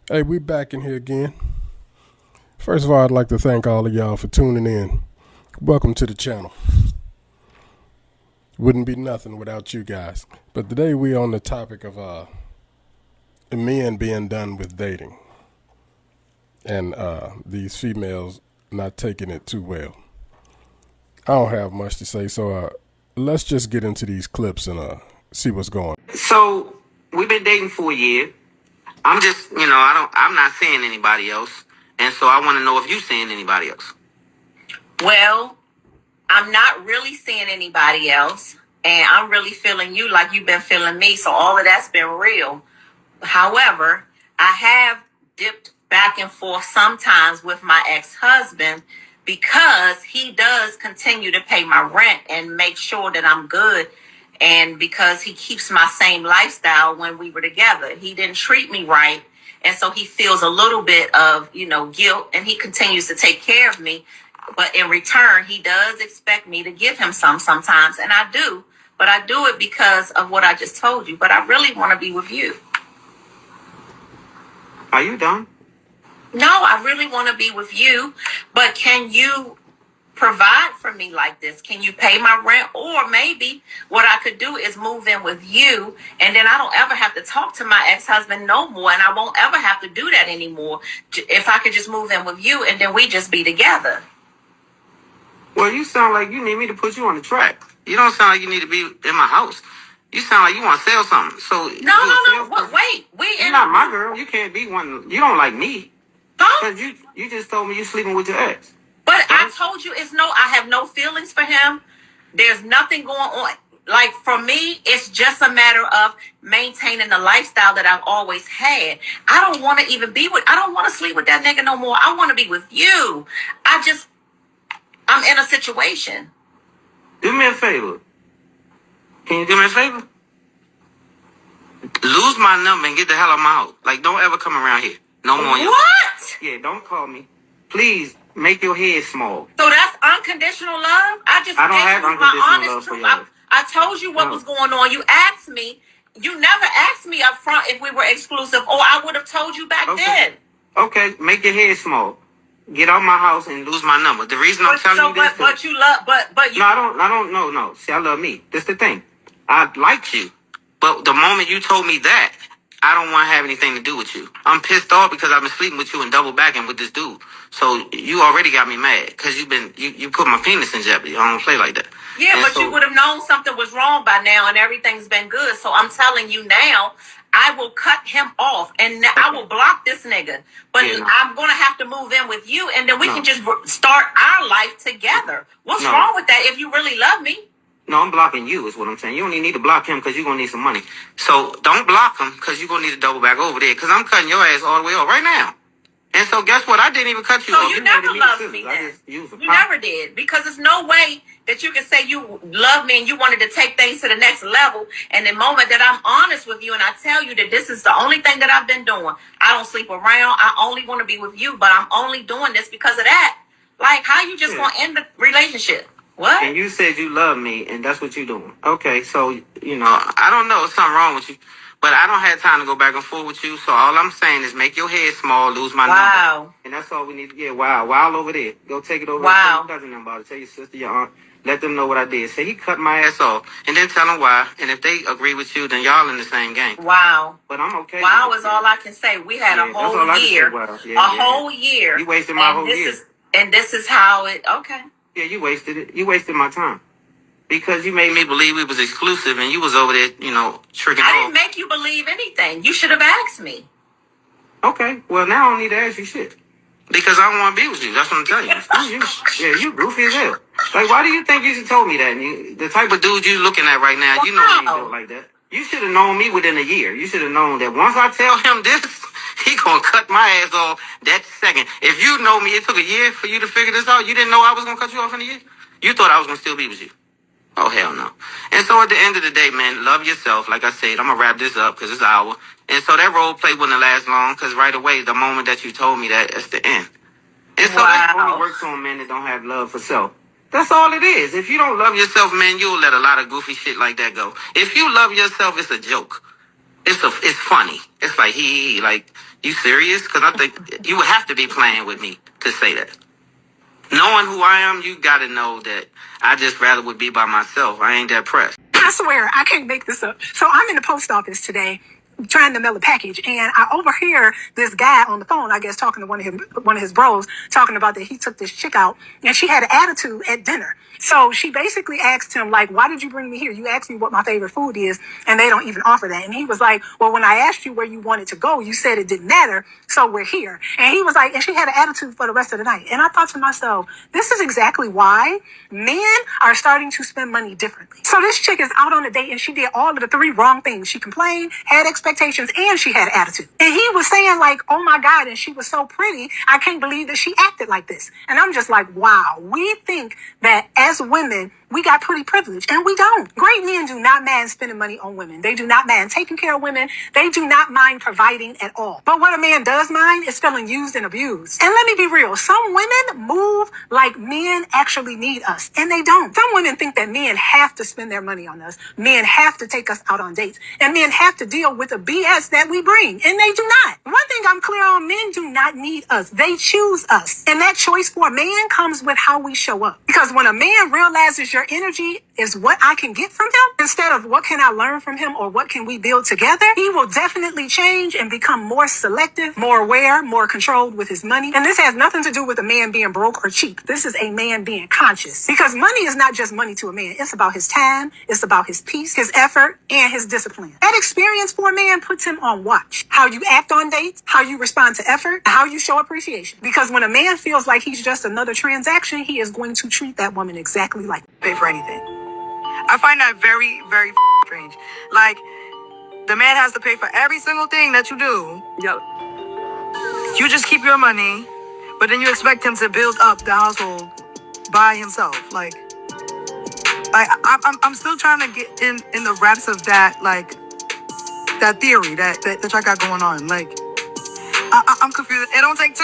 Hey, we back in here again. First of all, I'd like to thank all of y'all for tuning in. Welcome to the channel. Wouldn't be nothing without you guys. But today we on the topic of men being done with dating and these females not taking it too well. I don't have much to say, so let's just get into these clips and see what's going on. So we've been dating for a year. I'm just, I'm not seeing anybody else. And so I want to know if you're seeing anybody else. Well, I'm not really seeing anybody else. And I'm really feeling you like you've been feeling me. So all of that's been real. However, I have dipped back and forth sometimes with my ex-husband because he does continue to pay my rent and make sure that I'm good. And because he keeps my same lifestyle when we were together, he didn't treat me right. And so he feels a little bit of, guilt, and he continues to take care of me. But in return, he does expect me to give him some sometimes. And I do. But I do it because of what I just told you. But I really want to be with you. Are you done? No, I really want to be with you. But can you provide for me like this? Can you pay my rent? Or maybe what I could do is move in with you, and then I don't ever have to talk to my ex-husband no more, and I won't ever have to do that anymore. If I could just move in with you, and then we just be together. Well, you sound like you need me to put you on the track. You don't sound like you need to be in my house. You sound like you want to sell something. So no. Wait, you're not my girl. You can't be one. You don't like me. Huh? Because you just told me you sleeping with your ex. But I told you I have no feelings for him. There's nothing going on. Like, for me, it's just a matter of maintaining the lifestyle that I've always had. I don't want to I don't want to sleep with that nigga no more. I want to be with you. I'm in a situation. Do me a favor. Can you do me a favor? Lose my number and get the hell out of my house. Like, don't ever come around here. No more. What? Yeah, don't call me. Please. Make your head small. So that's unconditional love? I don't have unconditional love for you. I told you what was going on. You asked me. You never asked me up front if we were exclusive, or I would have told you back then. Okay, make your head small. Get out my house and lose my number. The reason I'm telling you this, but you love, but you. No, I don't. No. See, I love me. That's the thing. I liked you, but the moment you told me that, I don't want to have anything to do with you. I'm pissed off because I've been sleeping with you and double backing with this dude. So you already got me mad because you put my penis in jeopardy. I don't play like that. Yeah, but you would have known something was wrong by now and everything's been good. So I'm telling you now, I will cut him off and I will block this nigga. But I'm going to have to move in with you, and then we can just start our life together. What's wrong with that if you really love me? No, I'm blocking you is what I'm saying. You don't even need to block him because you're going to need some money. So don't block him because you're going to need to double back over there because I'm cutting your ass all the way off right now. And so guess what? I didn't even cut you off. So you never loved me then. You never did. Because there's no way that you can say you love me and you wanted to take things to the next level. And the moment that I'm honest with you and I tell you that this is the only thing that I've been doing, I don't sleep around. I only want to be with you, but I'm only doing this because of that. Like, how you just going to end the relationship? What? And you said you love me, and that's what you're doing. Okay, so, I don't know. Something wrong with you. But I don't have time to go back and forth with you. So all I'm saying is make your head small, lose my number. And that's all we need to get. Wow over there. Go take it over. Wow. Tell your cousin about it. Tell your sister, your aunt. Let them know what I did. Say he cut my ass off. And then tell them why. And if they agree with you, then y'all in the same game. Wow. But I'm okay. Wow is all I can say. We had a whole year. Whole year. You wasted my whole year. And this is how it... Okay. Yeah, you wasted it. You wasted my time. Because you made me believe we was exclusive and you was over there, tricking off. I didn't make you believe anything. You should have asked me. Okay. Well, now I don't need to ask you shit. Because I don't want to be with you. That's what I'm telling you. You goofy as hell. Like, why do you think you should told me that? And the type of dude you looking at right now, you know you don't like that. You should have known me within a year. You should have known that once I tell him this, he gonna cut my ass off that second. If you know me, it took a year for you to figure this out. You didn't know I was gonna cut you off in a year? You thought I was gonna still be with you. Oh, hell no. And so at the end of the day, man, love yourself. Like I said, I'm going to wrap this up because it's an hour. And so that role play wouldn't last long because right away, the moment that you told me that, it's the end. And so that only works on men that don't have love for self. That's all it is. If you don't love yourself, man, you'll let a lot of goofy shit like that go. If you love yourself, it's a joke. it's funny. It's like like, you serious? Because I think you would have to be playing with me to say that. Knowing who I am, you got to know that I just rather would be by myself. I ain't that pressed. I swear, I can't make this up. So I'm in the post office today trying to mail a package, and I overhear this guy on the phone, I guess, talking to one of his bros, talking about that he took this chick out and she had an attitude at dinner. So she basically asked him, like, why did you bring me here? You asked me what my favorite food is, and they don't even offer that. And he was like, well, when I asked you where you wanted to go, you said it didn't matter, so we're here. And he was like, and she had an attitude for the rest of the night. And I thought to myself, this is exactly why men are starting to spend money differently. So this chick is out on a date, and she did all of the 3 wrong things. She complained, had expectations, and she had attitude. And he was saying, like, oh my God, and she was so pretty, I can't believe that she acted like this. And I'm just like, wow, we think that as women, we got pretty privilege, and we don't. Great men do not mind spending money on women. They do not mind taking care of women. They do not mind providing at all. But what a man does mind is feeling used and abused. And let me be real. Some women move like men actually need us, and they don't. Some women think that men have to spend their money on us. Men have to take us out on dates, and men have to deal with the BS that we bring, and they do not. One thing I'm clear on, men do not need us. They choose us. And that choice for a man comes with how we show up. Because when a man realizes your energy is what I can get from him, instead of what can I learn from him or what can we build together, he will definitely change and become more selective, more aware, more controlled with his money. And this has nothing to do with a man being broke or cheap. This is a man being conscious. Because money is not just money to a man. It's about his time, it's about his peace, his effort, and his discipline. That experience for a man puts him on watch. How you act on dates, how you respond to effort, how you show appreciation. Because when a man feels like he's just another transaction, he is going to treat that woman exactly like pay for anything. I find that very, very strange. Like, the man has to pay for every single thing that you do. Yep. You just keep your money, but then you expect him to build up the household by himself. Like I'm still trying to get in the wraps of that, like, that theory that y'all got going on. Like, I'm confused. It don't take 2?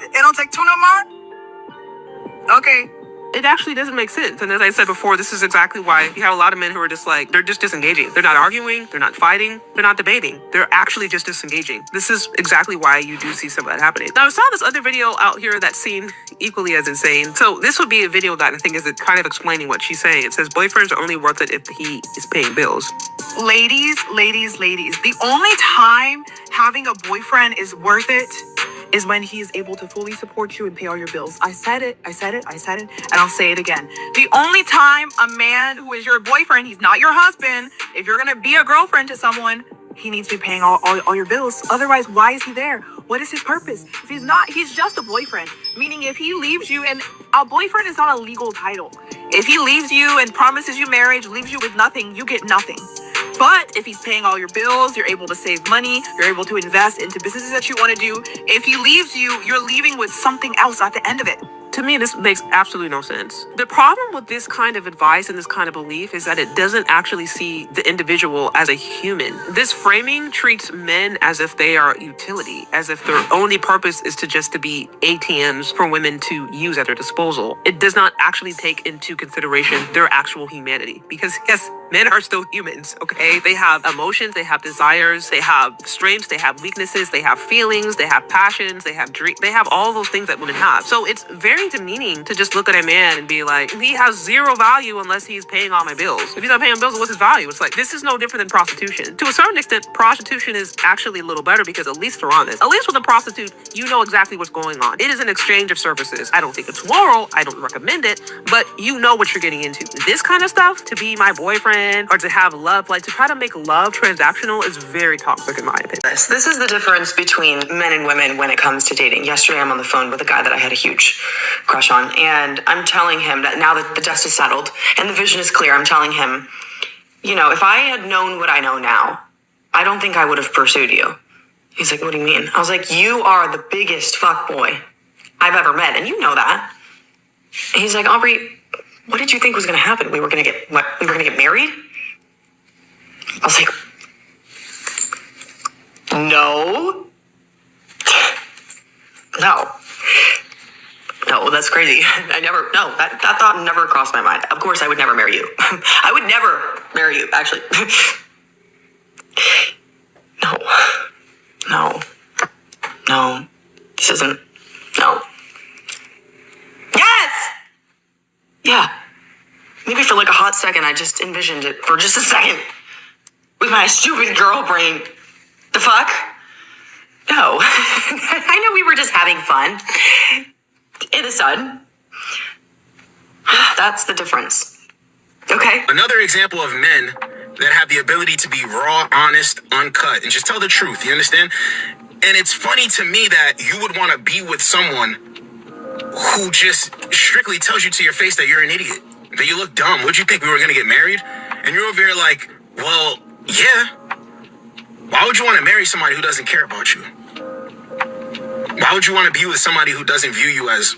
It don't take 2 no more? Okay. It actually doesn't make sense. And as I said before, this is exactly why you have a lot of men who are just like, they're just disengaging. They're not arguing. They're not fighting. They're not debating. They're actually just disengaging. This is exactly why you do see some of that happening. Now, I saw this other video out here that seemed equally as insane. So this would be a video that I think is kind of explaining what she's saying. It says boyfriends are only worth it if he is paying bills. Ladies, the only time having a boyfriend is worth it is when he is able to fully support you and pay all your bills. I said it, and I'll say it again. The only time a man who is your boyfriend, he's not your husband, if you're gonna be a girlfriend to someone, he needs to be paying all your bills. Otherwise, why is he there? What is his purpose? If he's not, he's just a boyfriend. Meaning if he leaves you, and a boyfriend is not a legal title. If he leaves you and promises you marriage, leaves you with nothing, you get nothing. But if he's paying all your bills, you're able to save money, you're able to invest into businesses that you want to do. If he leaves you, you're leaving with something else at the end of it. To me, this makes absolutely no sense. The problem with this kind of advice and this kind of belief is that it doesn't actually see the individual as a human. This framing treats men as if they are utility, as if their only purpose is to be ATMs for women to use at their disposal. It does not actually take into consideration their actual humanity. Because yes, men are still humans, okay? They have emotions, they have desires, they have strengths, they have weaknesses, they have feelings, they have passions, they have dreams, they have all those things that women have. So it's very demeaning to just look at a man and be like, he has zero value unless he's paying all my bills. If he's not paying bills, what's his value? It's like, this is no different than prostitution. To a certain extent, prostitution is actually a little better because at least they're honest. At least with a prostitute, you know exactly what's going on. It is an exchange of services. I don't think it's moral. I don't recommend it, but you know what you're getting into. This kind of stuff, to be my boyfriend or to have love, like to try to make love transactional is very toxic in my opinion. This is the difference between men and women when it comes to dating. Yesterday, I'm on the phone with a guy that I had a huge crush on, and I'm telling him that now that the dust is settled and the vision is clear, I'm telling him, you know, if I had known what I know now, I don't think I would have pursued you. He's like, what do you mean? I was like, you are the biggest fuckboy I've ever met, and you know that. And he's like, Aubrey, what did you think was going to happen? We were going to get married? I was like, no, that's crazy. That thought never crossed my mind. Of course, I would never marry you. I would never marry you, actually. doesn't know. Yes! Yeah. Maybe for like a hot second, I just envisioned it for just a second. With my stupid girl brain. The fuck? No. I know we were just having fun. In the sun. That's the difference. Okay? Another example of men that have the ability to be raw, honest, uncut, and just tell the truth, you understand? And it's funny to me that you would want to be with someone who just strictly tells you to your face that you're an idiot, that you look dumb. Would you think we were going to get married? And you're over here like, well, yeah. Why would you want to marry somebody who doesn't care about you? Why would you want to be with somebody who doesn't view you as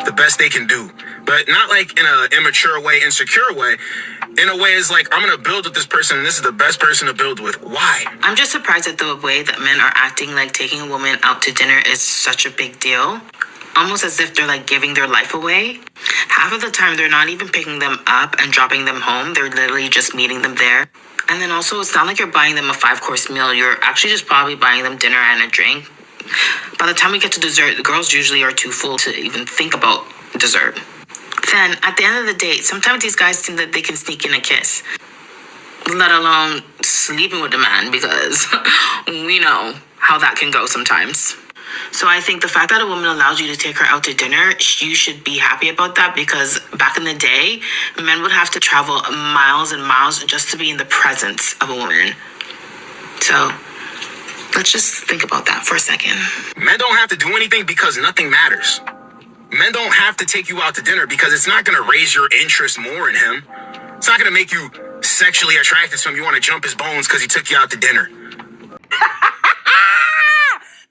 the best they can do? But not like in an immature way, insecure way. In a way, it's like, I'm going to build with this person, and this is the best person to build with. Why? I'm just surprised at the way that men are acting like taking a woman out to dinner is such a big deal. Almost as if they're like giving their life away. Half of the time, they're not even picking them up and dropping them home. They're literally just meeting them there. And then also, it's not like you're buying them a 5-course meal. You're actually just probably buying them dinner and a drink. By the time we get to dessert, the girls usually are too full to even think about dessert. Then, at the end of the date, sometimes these guys think that they can sneak in a kiss, let alone sleeping with the man, because we know how that can go sometimes. So I think the fact that a woman allows you to take her out to dinner, you should be happy about that, because back in the day, men would have to travel miles and miles just to be in the presence of a woman. So let's just think about that for a second. Men don't have to do anything because nothing matters. Men don't have to take you out to dinner because it's not going to raise your interest more in him. It's not going to make you sexually attracted to him. You want to jump his bones because he took you out to dinner.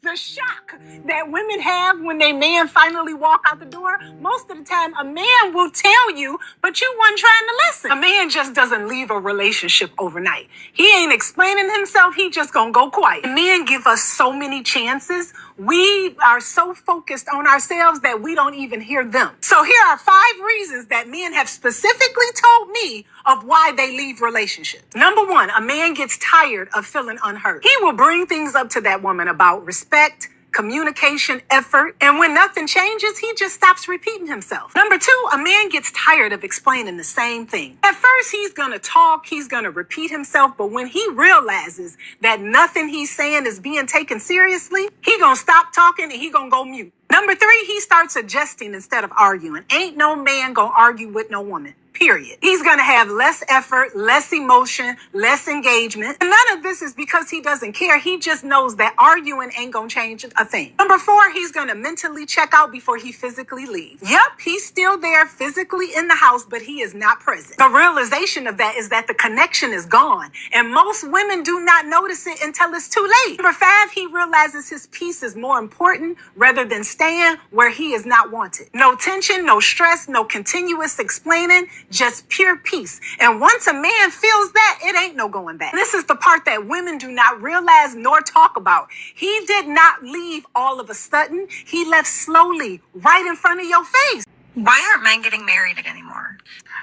The shock that women have when their man finally walk out the door, most of the time a man will tell you, but you weren't trying to listen. A man just doesn't leave a relationship overnight. He ain't explaining himself. He just gonna go quiet. Men give us so many chances. We are so focused on ourselves that we don't even hear them. So here are 5 reasons that men have specifically told me of why they leave relationships. Number 1, a man gets tired of feeling unheard. He will bring things up to that woman about respect, communication, effort, and when nothing changes, he just stops repeating himself. Number 2, a man gets tired of explaining the same thing. At first, he's gonna talk, he's gonna repeat himself, but when he realizes that nothing he's saying is being taken seriously, he gonna stop talking and he gonna go mute. Number 3, he starts adjusting instead of arguing. Ain't no man gonna argue with no woman. Period. He's going to have less effort, less emotion, less engagement. And none of this is because he doesn't care. He just knows that arguing ain't going to change a thing. Number 4, he's going to mentally check out before he physically leaves. Yep, he's still there physically in the house, but he is not present. The realization of that is that the connection is gone. And most women do not notice it until it's too late. Number 5, he realizes his peace is more important rather than staying where he is not wanted. No tension, no stress, no continuous explaining. Just pure peace. And once a man feels that, it ain't no going back. This is the part that women do not realize nor talk about. He did not leave all of a sudden. He left slowly, right in front of your face. Why aren't men getting married anymore?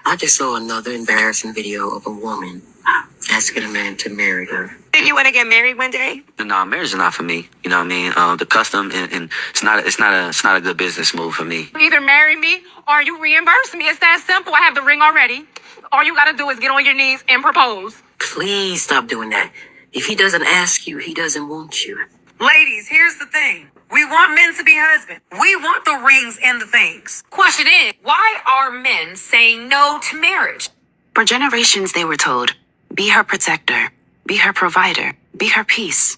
I just saw another embarrassing video of a woman asking a man to marry her. Did you want to get married one day? No, marriage is not for me. You know what I mean? The custom and it's not a good business move for me. Either marry me or you reimburse me. It's that simple. I have the ring already. All you gotta do is get on your knees and propose. Please stop doing that. If he doesn't ask you, he doesn't want you. Ladies, here's the thing. We want men to be husbands. We want the rings and the things. Question is, why are men saying no to marriage? For generations, they were told, be her protector, be her provider, be her peace.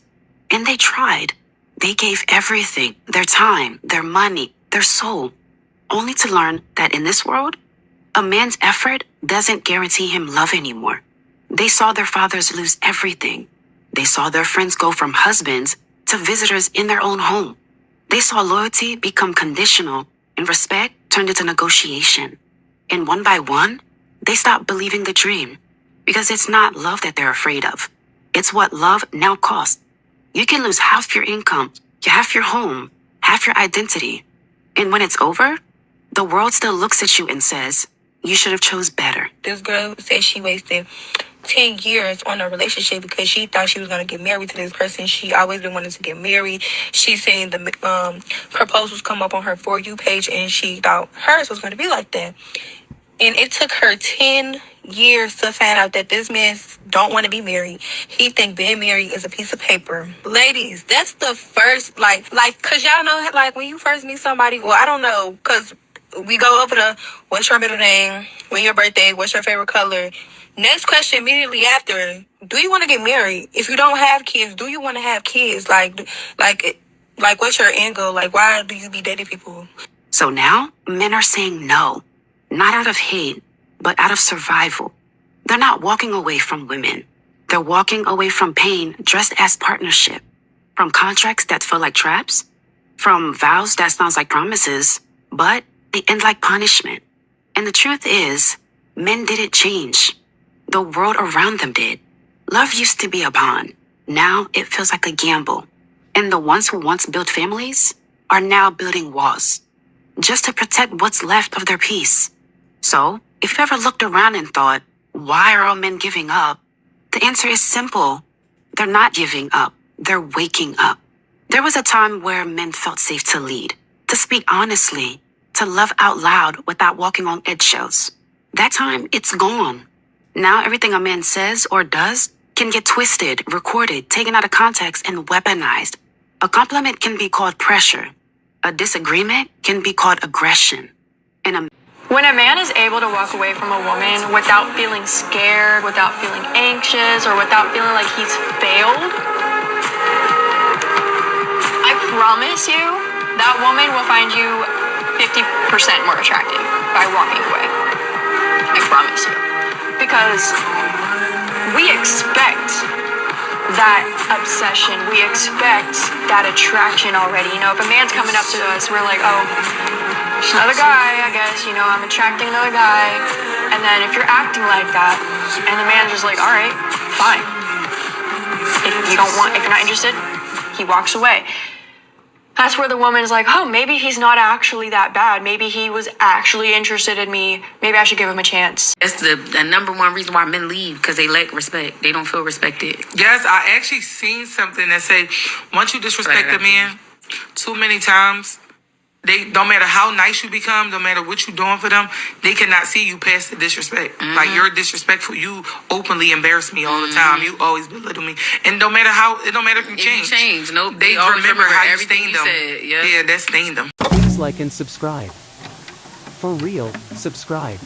And they tried. They gave everything, their time, their money, their soul, only to learn that in this world, a man's effort doesn't guarantee him love anymore. They saw their fathers lose everything. They saw their friends go from husbands to visitors in their own home. They saw loyalty become conditional and respect turned into negotiation. And one by one, they stopped believing the dream because it's not love that they're afraid of. It's what love now costs. You can lose half your income, half your home, half your identity. And when it's over, the world still looks at you and says, you should have chose better. This girl said she wasted 10 years on a relationship because she thought she was going to get married to this person. She always been wanting to get married. She seen the proposals come up on her For You page, and she thought hers was going to be like that. And it took her 10 years to find out that this man don't want to be married. He think being married is a piece of paper. Ladies, that's the first, cause y'all know, like, when you first meet somebody, well, I don't know, cause we go over the, what's your middle name, when your birthday, what's your favorite color. Next question immediately after, do you want to get married? If you don't have kids, do you want to have kids? Like, what's your end goal? Like, why do you be dating people? So now, men are saying no. Not out of hate, but out of survival. They're not walking away from women. They're walking away from pain dressed as partnership. From contracts that feel like traps. From vows that sounds like promises, but they end like punishment. And the truth is, men didn't change. The world around them did. Love used to be a bond. Now it feels like a gamble. And the ones who once built families are now building walls. Just to protect what's left of their peace. So, if you ever looked around and thought, why are all men giving up? The answer is simple. They're not giving up. They're waking up. There was a time where men felt safe to lead, to speak honestly, to love out loud without walking on eggshells. That time, it's gone. Now everything a man says or does can get twisted, recorded, taken out of context, and weaponized. A compliment can be called pressure. A disagreement can be called aggression. When a man is able to walk away from a woman without feeling scared, without feeling anxious, or without feeling like he's failed, I promise you, that woman will find you 50% more attractive by walking away. I promise you. Because we expect that obsession, we expect that attraction already. You know, if a man's coming up to us, we're like, oh, another guy, I guess, you know, I'm attracting another guy. And then if you're acting like that, and the man's just like, all right, fine. If you're not interested, he walks away. That's where the woman is like, oh, maybe he's not actually that bad. Maybe he was actually interested in me. Maybe I should give him a chance. That's the number one reason why men leave, because they lack respect. They don't feel respected. Yes, I actually seen something that say, once you disrespect a man too many times, they don't matter how nice you become, no matter what you're doing for them, they cannot see you past the disrespect. Mm-hmm. Like, you're disrespectful. You openly embarrass me all the time. You always belittle me. And it don't matter if you change. Nope. They always remember how you everything stained them. said. Yeah, that stained them. Please like and subscribe. For real, subscribe.